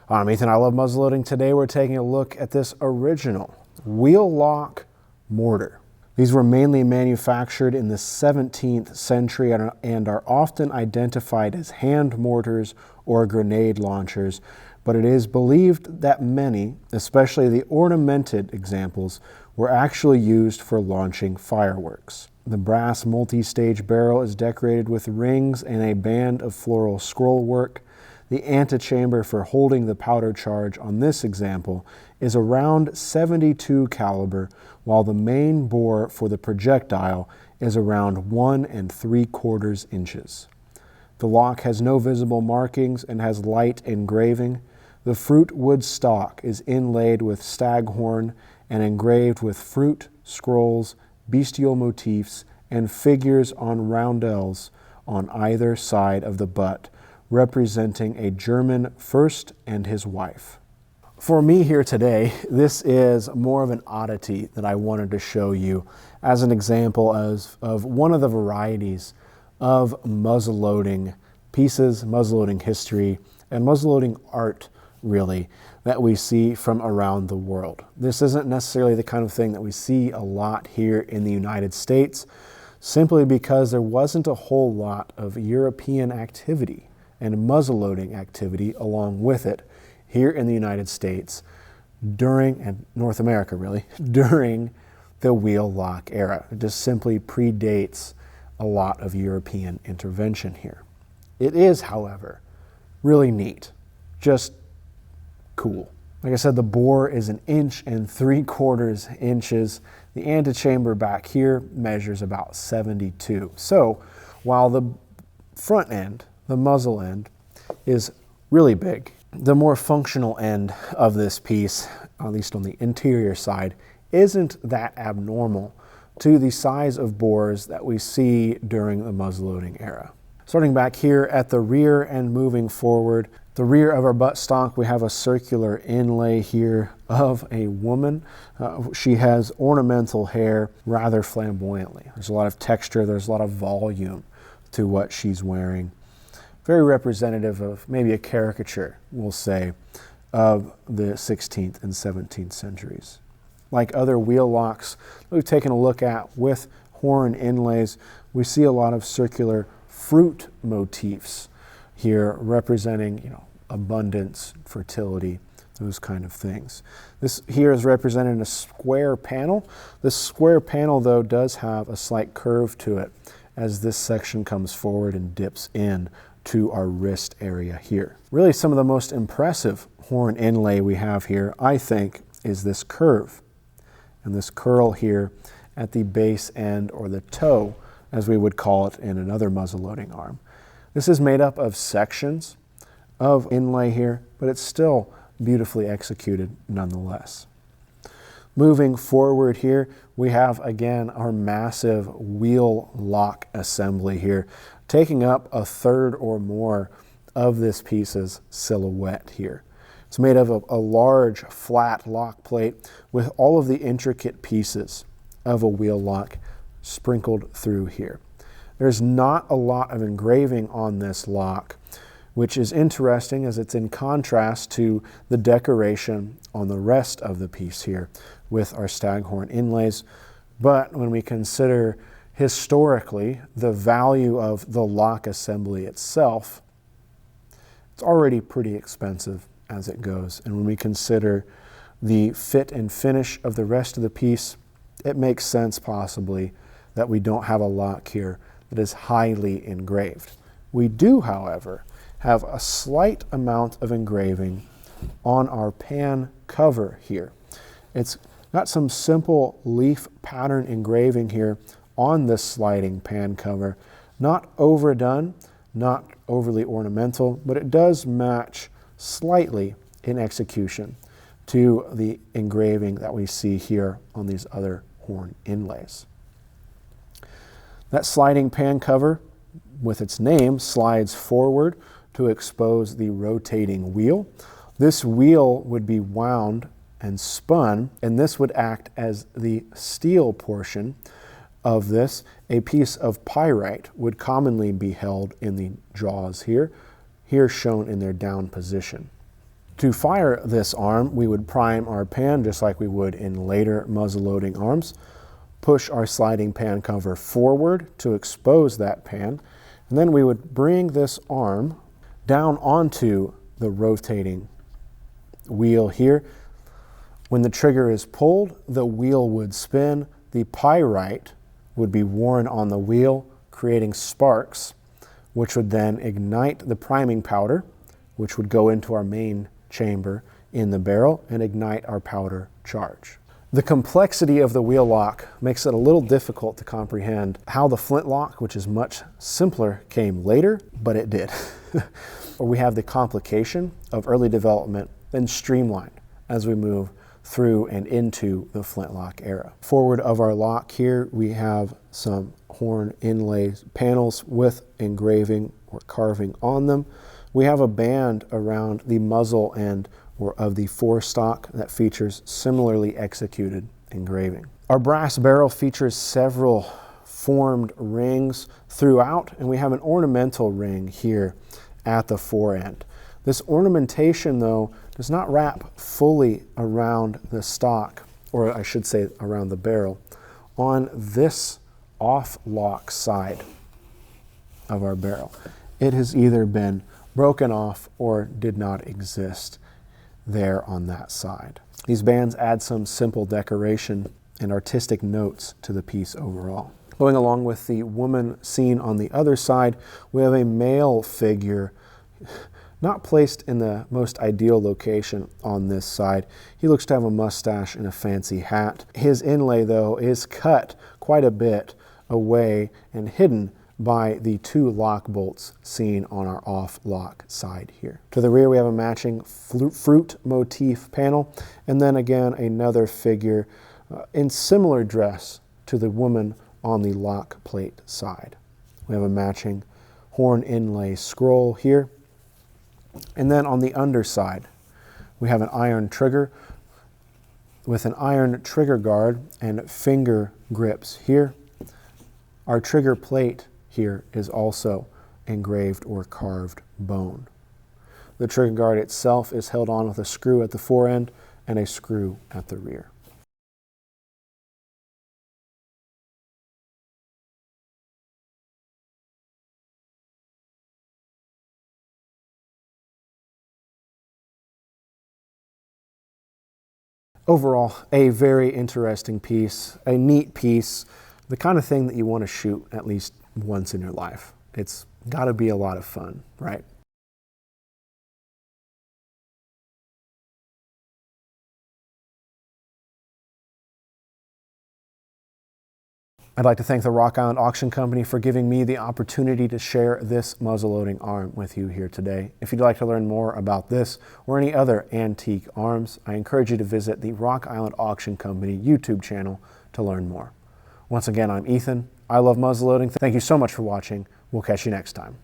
I'm Ethan, I love muzzleloading. Today we're taking a look at this original Wheellock mortar. These were mainly manufactured in the 17th century and are often identified as hand mortars or grenade launchers, but it is believed that many, especially the ornamented examples, were actually used for launching fireworks. The brass multi-stage barrel is decorated with rings and a band of floral scrollwork. The antechamber for holding the powder charge on this example is around 72 caliber, while the main bore for the projectile is around 1 3/4 inches. The lock has no visible markings and has light engraving. The fruitwood stock is inlaid with staghorn and engraved with fruit, scrolls, bestial motifs, and figures on roundels on either side of the butt, representing a German furst and his wife. For me here today, this is more of an oddity that I wanted to show you as an example of one of the varieties of muzzleloading pieces, muzzleloading history, and muzzleloading art, really, that we see from around the world. This isn't necessarily the kind of thing that we see a lot here in the United States, simply because there wasn't a whole lot of European activity and muzzleloading activity along with it here in the United States during, and North America really, during the Wheellock era. It just simply predates a lot of European intervention here. It is, however, really neat, just cool. Like I said, the bore is 1 3/4 inches. The antechamber back here measures about 72. So while the front end, the muzzle end, is really big, the more functional end of this piece, at least on the interior side, isn't that abnormal to the size of bores that we see during the muzzleloading era. Starting back here at the rear and moving forward, the rear of our buttstock, we have a circular inlay here of a woman. She has ornamental hair rather flamboyantly. There's a lot of texture, there's a lot of volume to what she's wearing. Very representative of maybe a caricature, we'll say, of the 16th and 17th centuries. Like other Wheellocks we've taken a look at with horn inlays, we see a lot of circular fruit motifs here representing, abundance, fertility, those kind of things. This here is represented in a square panel. This square panel, though, does have a slight curve to it as this section comes forward and dips in to our wrist area here. Really, some of the most impressive horn inlay we have here, I think, is this curve and this curl here at the base end, or the toe, as we would call it in another muzzleloading arm. This is made up of sections of inlay here, but it's still beautifully executed nonetheless. Moving forward here, we have again our massive Wheellock assembly here, taking up 1/3 or more of this piece's silhouette here. It's made of a large flat lock plate with all of the intricate pieces of a Wheellock sprinkled through here. There's not a lot of engraving on this lock, which is interesting as it's in contrast to the decoration on the rest of the piece here with our staghorn inlays. But when we consider historically the value of the lock assembly itself, it's already pretty expensive as it goes. And when we consider the fit and finish of the rest of the piece, it makes sense possibly that we don't have a lock here that is highly engraved. We do, however, have a slight amount of engraving on our pan cover here. It's got some simple leaf pattern engraving here on this sliding pan cover. Not overdone, not overly ornamental, but it does match slightly in execution to the engraving that we see here on these other horn inlays. That sliding pan cover, with its name, slides forward to expose the rotating wheel. This wheel would be wound and spun, and this would act as the steel portion of this. A piece of pyrite would commonly be held in the jaws here shown in their down position. To fire this arm, we would prime our pan just like we would in later muzzleloading arms, push our sliding pan cover forward to expose that pan, and then we would bring this arm down onto the rotating wheel here. When the trigger is pulled, the wheel would spin, the pyrite would be worn on the wheel, creating sparks, which would then ignite the priming powder, which would go into our main chamber in the barrel and ignite our powder charge. The complexity of the Wheellock makes it a little difficult to comprehend how the flintlock, which is much simpler, came later, but it did. Or we have the complication of early development, then streamlined as we move through and into the flintlock era. Forward of our lock here, we have some horn inlay panels with engraving or carving on them. We have a band around the muzzle end of the forestock that features similarly executed engraving. Our brass barrel features several formed rings throughout, and we have an ornamental ring here at the fore end. This ornamentation, though, does not wrap fully around the stock, or I should say around the barrel, on this off-lock side of our barrel. It has either been broken off or did not exist there on that side. These bands add some simple decoration and artistic notes to the piece overall. Going along with the woman scene on the other side, we have a male figure not placed in the most ideal location on this side. He looks to have a mustache and a fancy hat. His inlay, though, is cut quite a bit away and hidden by the two lock bolts seen on our off-lock side here. To the rear, we have a matching fruit motif panel, and then again another figure in similar dress to the woman on the lock plate side. We have a matching horn inlay scroll here. And then on the underside, we have an iron trigger with an iron trigger guard and finger grips here. Our trigger plate here is also engraved or carved bone. The trigger guard itself is held on with a screw at the fore end and a screw at the rear. Overall, a very interesting piece, a neat piece, the kind of thing that you want to shoot at least once in your life. It's got to be a lot of fun, right? I'd like to thank the Rock Island Auction Company for giving me the opportunity to share this muzzleloading arm with you here today. If you'd like to learn more about this or any other antique arms, I encourage you to visit the Rock Island Auction Company YouTube channel to learn more. Once again, I'm Ethan. I love muzzleloading. Thank you so much for watching. We'll catch you next time.